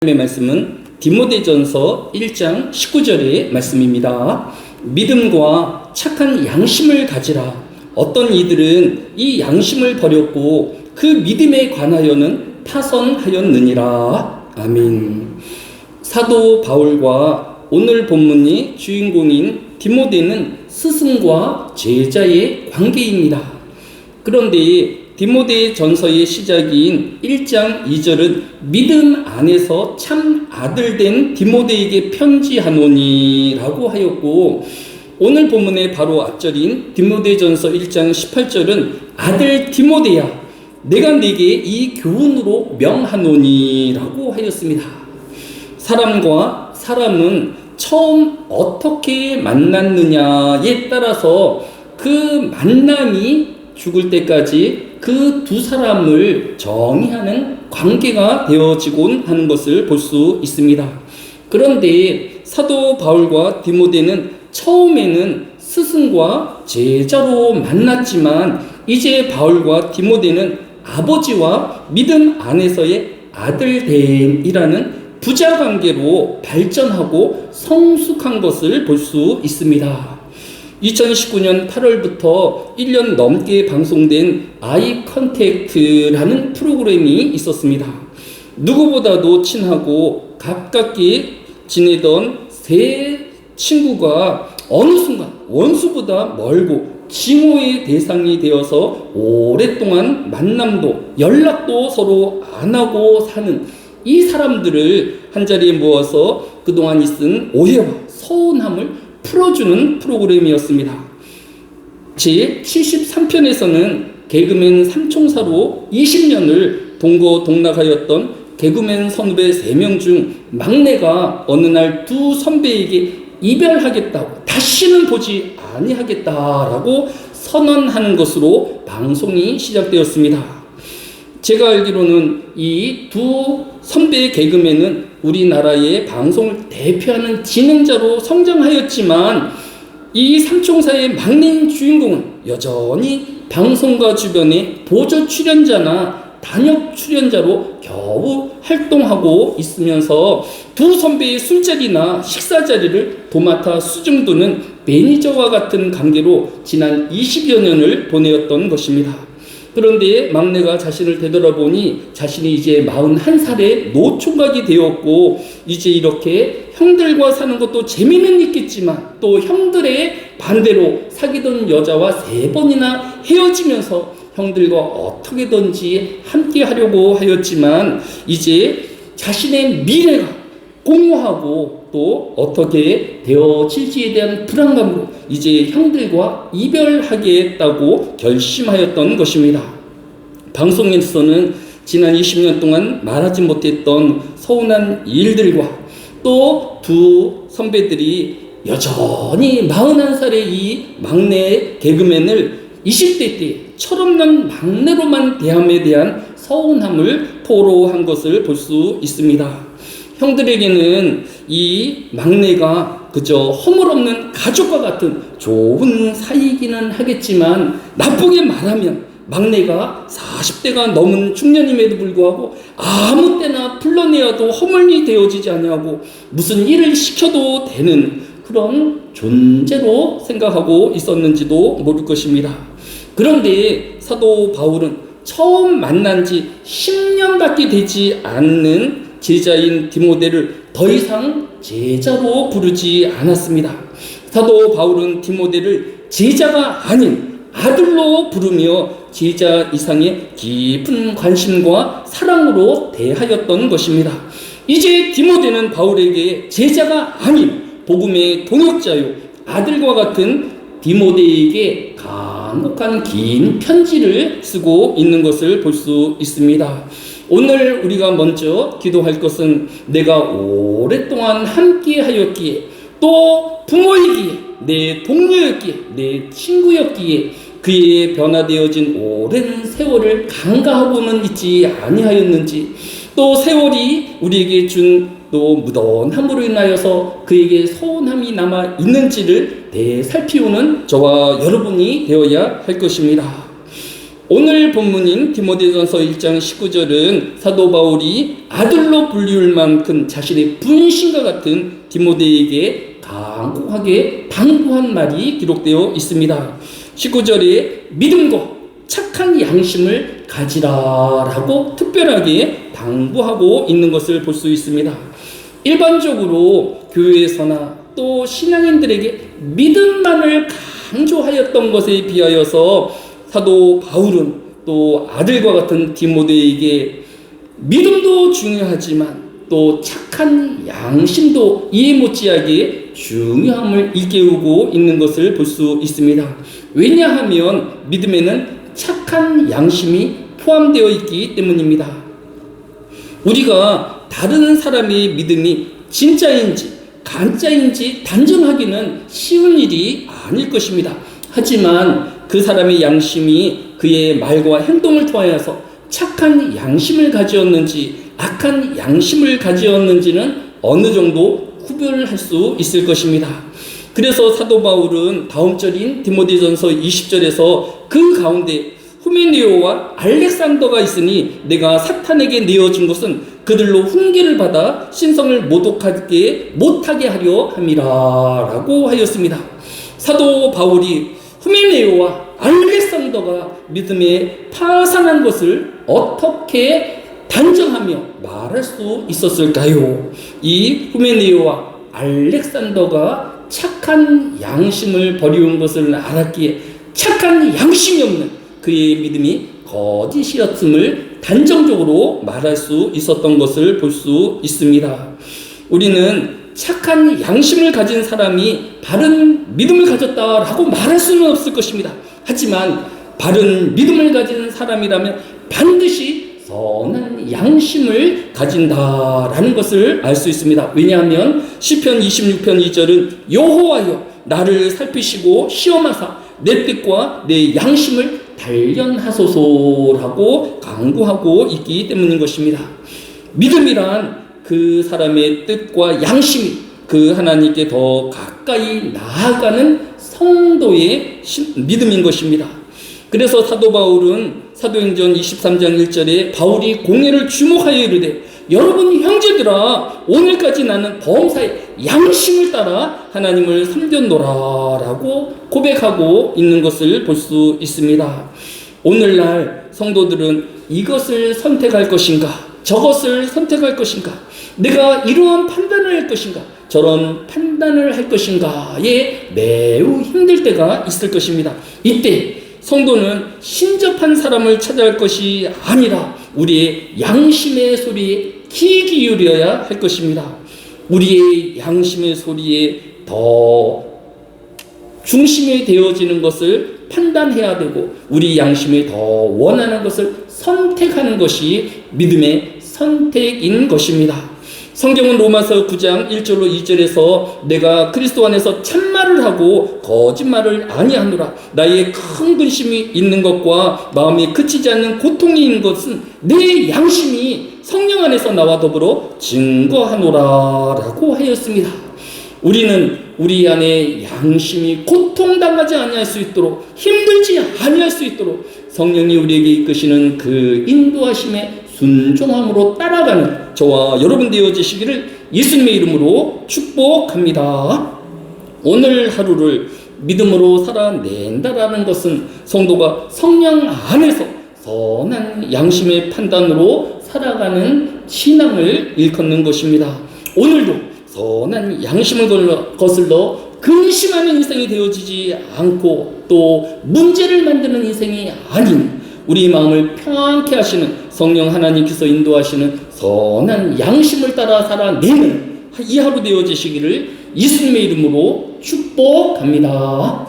하나님의 말씀은 디모데전서 1장 19절의 말씀입니다. 믿음과 착한 양심을 가지라. 어떤 이들은 이 양심을 버렸고 그 믿음에 관하여는 파선하였느니라. 아멘. 사도 바울과 오늘 본문의 주인공인 디모데는 스승과 제자의 관계입니다. 그런데 디모데 전서의 시작인 1장 2절은 믿음 안에서 참 아들 된 디모데에게 편지하노니라고 하였고, 오늘 본문의 바로 앞절인 디모데 전서 1장 18절은 아들 디모데야 내가 네게 이 교훈으로 명하노니라고 하였습니다. 사람과 사람은 처음 어떻게 만났느냐에 따라서 그 만남이 죽을 때까지 그 두 사람을 정의하는 관계가 되어지곤 하는 것을 볼 수 있습니다. 그런데 사도 바울과 디모데는 처음에는 스승과 제자로 만났지만 이제 바울과 디모데는 아버지와 믿음 안에서의 아들됨이라는 부자관계로 발전하고 성숙한 것을 볼 수 있습니다. 2019년 8월부터 1년 넘게 방송된 아이 컨택트라는 프로그램이 있었습니다. 누구보다도 친하고 가깝게 지내던 세 친구가 어느 순간 원수보다 멀고 징후의 대상이 되어서 오랫동안 만남도 연락도 서로 안 하고 사는 이 사람들을 한자리에 모아서 그동안 있은 오해와 서운함을 풀어주는 프로그램이었습니다. 제73편에서는 개그맨 삼총사로 20년을 동거동락하였던 개그맨 선후배 3명 중 막내가 어느 날 두 선배에게 이별하겠다고 다시는 보지 아니하겠다라고 선언하는 것으로 방송이 시작되었습니다. 제가 알기로는 이 두 선배 개그맨은 우리나라의 방송을 대표하는 진행자로 성장하였지만 이 삼총사의 막내인 주인공은 여전히 방송과 주변의 보조 출연자나 단역 출연자로 겨우 활동하고 있으면서 두 선배의 술자리나 식사 자리를 도맡아 수중두는 매니저와 같은 관계로 지난 20여 년을 보내었던 것입니다. 그런데 막내가 자신을 되돌아보니 자신이 이제 41살의 노총각이 되었고 이제 이렇게 형들과 사는 것도 재미는 있겠지만 또 형들의 반대로 사귀던 여자와 3번이나 헤어지면서 형들과 어떻게든지 함께 하려고 하였지만 이제 자신의 미래가 공허하고 또 어떻게 되어질지에 대한 불안감으로 이제 형들과 이별하겠다고 결심하였던 것입니다. 방송에서는 지난 20년 동안 말하지 못했던 서운한 일들과 또 두 선배들이 여전히 41살의 이 막내 개그맨을 20대 때 철없는 막내로만 대함에 대한 서운함을 토로한 것을 볼 수 있습니다. 형들에게는 이 막내가 그저 허물없는 가족과 같은 좋은 사이이기는 하겠지만 나쁘게 말하면 막내가 40대가 넘은 중년임에도 불구하고 아무 때나 불러내어도 허물이 되어지지 아니하고 무슨 일을 시켜도 되는 그런 존재로 생각하고 있었는지도 모를 것입니다. 그런데 사도 바울은 처음 만난 지 10년밖에 되지 않는 제자인 디모데를 더 이상 제자로 부르지 않았습니다. 사도 바울은 디모데를 제자가 아닌 아들로 부르며 제자 이상의 깊은 관심과 사랑으로 대하였던 것입니다. 이제 디모데는 바울에게 제자가 아닌 복음의 동역자요 아들과 같은 디모데에게 간곡한 긴 편지를 쓰고 있는 것을 볼 수 있습니다. 오늘 우리가 먼저 기도할 것은 내가 오랫동안 함께 하였기에 또 부모이기에 내 동료였기에 내 친구였기에 그의 변화되어진 오랜 세월을 간과하고는 있지 아니하였는지 또 세월이 우리에게 준 또 무던함으로 인하여서 그에게 서운함이 남아 있는지를 되살피우는 저와 여러분이 되어야 할 것입니다. 오늘 본문인 디모데전서 1장 19절은 사도 바울이 아들로 불리울 만큼 자신의 분신과 같은 디모데에게 강하게 당부한 말이 기록되어 있습니다. 19절에 믿음과 착한 양심을 가지라라고 특별하게 당부하고 있는 것을 볼 수 있습니다. 일반적으로 교회에서나 또 신앙인들에게 믿음만을 강조하였던 것에 비하여서 사도 바울은 또 아들과 같은 디모데에게 믿음도 중요하지만 또 착한 양심도 이에 못지하게 중요함을 일깨우고 있는 것을 볼 수 있습니다. 왜냐하면 믿음에는 착한 양심이 포함되어 있기 때문입니다. 우리가 다른 사람의 믿음이 진짜인지 가짜인지 단정하기는 쉬운 일이 아닐 것입니다. 하지만 그 사람의 양심이 그의 말과 행동을 통하여서 착한 양심을 가지었는지 악한 양심을 가지었는지는 어느 정도 구별을 할 수 있을 것입니다. 그래서 사도 바울은 다음 절인 디모데전서 20절에서 그 가운데 후메네오와 알렉산더가 있으니 내가 사탄에게 내어준 것은 그들로 훈계를 받아 신성을 모독하게 못하게 하려 함이라 라고 하였습니다. 사도 바울이 후메네오와 알렉산더가 믿음에 파산한 것을 어떻게 단정하며 말할 수 있었을까요? 이 후메네오와 알렉산더가 착한 양심을 버리운 것을 알았기에 착한 양심이 없는 그의 믿음이 거짓이었음을 단정적으로 말할 수 있었던 것을 볼 수 있습니다. 우리는 착한 양심을 가진 사람이 바른 믿음을 가졌다라고 말할 수는 없을 것입니다. 하지만 바른 믿음을 가진 사람이라면 반드시 선한 양심을 가진다라는 것을 알 수 있습니다. 왜냐하면 시편 26편 2절은 여호와여 나를 살피시고 시험하사 내 뜻과 내 양심을 단련하소서라고 강구하고 있기 때문인 것입니다. 믿음이란 그 사람의 뜻과 양심이 그 하나님께 더 가까이 나아가는 성도의 믿음인 것입니다. 그래서 사도 바울은 사도행전 23장 1절에 바울이 공회를 주목하여 이르되 여러분 형제들아 오늘까지 나는 범사의 양심을 따라 하나님을 섬겼노라 라고 고백하고 있는 것을 볼 수 있습니다. 오늘날 성도들은 이것을 선택할 것인가 저것을 선택할 것인가 내가 이러한 판단을 할 것인가 저런 판단을 할 것인가에 매우 힘들 때가 있을 것입니다. 이때 성도는 신접한 사람을 찾아갈 것이 아니라 우리의 양심의 소리에 귀 기울여야 할 것입니다. 우리의 양심의 소리에 더 중심이 되어지는 것을 판단해야 되고 우리 양심이 더 원하는 것을 선택하는 것이 믿음의 선택인 것입니다. 성경은 로마서 9장 1절로 2절에서 내가 그리스도 안에서 참말을 하고 거짓말을 아니하노라 나의 큰 근심이 있는 것과 마음이 그치지 않는 고통이 있는 것은 내 양심이 성령 안에서 나와 더불어 증거하노라 라고 하였습니다. 우리는 우리 안에 양심이 고통당하지 아니할 수 있도록 힘들지 아니할 수 있도록 성령이 우리에게 이끄시는 그 인도하심에 순종함으로 따라가는 저와 여러분 되어지시기를 예수님의 이름으로 축복합니다. 오늘 하루를 믿음으로 살아낸다라는 것은 성도가 성령 안에서 선한 양심의 판단으로 살아가는 신앙을 일컫는 것입니다. 오늘도 선한 양심을 거슬러 근심하는 인생이 되어지지 않고 또 문제를 만드는 인생이 아닌 우리 마음을 평안케 하시는 성령 하나님께서 인도하시는 선한 양심을 따라 살아내는 이 하루 되어지시기를 예수님의 이름으로 축복합니다.